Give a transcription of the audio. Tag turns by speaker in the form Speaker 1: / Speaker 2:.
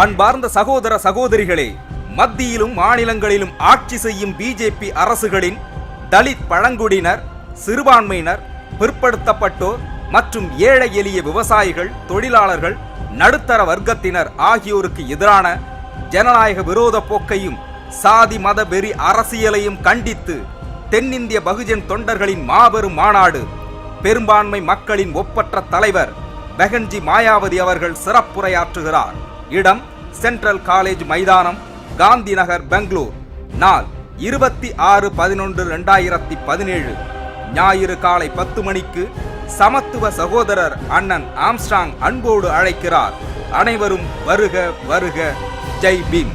Speaker 1: அன்பார்ந்த சகோதர சகோதரிகளே, மத்தியிலும் மாநிலங்களிலும் ஆட்சி செய்யும் பிஜேபி அரசுகளின் தலித், பழங்குடியினர், சிறுபான்மையினர், பிற்படுத்தப்பட்டோர் மற்றும் ஏழை எளிய விவசாயிகள், தொழிலாளர்கள், நடுத்தர வர்க்கத்தினர் ஆகியோருக்கு எதிரான ஜனநாயக விரோத போக்கையும் சாதி மத வெறி அரசியலையும் கண்டித்து தென்னிந்திய பகுஜன் தொண்டர்களின் மாபெரும் மாநாடு, பெரும்பான்மை மக்களின் ஒப்பற்ற தலைவர் பெஹன்ஜி மாயாவதி அவர்கள் சிறப்புரையாற்றுகிறார். இடம் சென்ட்ரல் காலேஜ் மைதானம், காந்தி நகர், பெங்களூர். நாள் 26/11/2017 ஞாயிறு காலை 10 மணிக்கு சமத்துவ சகோதரர் அண்ணன் ஆம்ஸ்ட்ராங் அன்போடு அழைக்கிறார். அனைவரும் வருக வருக. ஜெய் பீம்.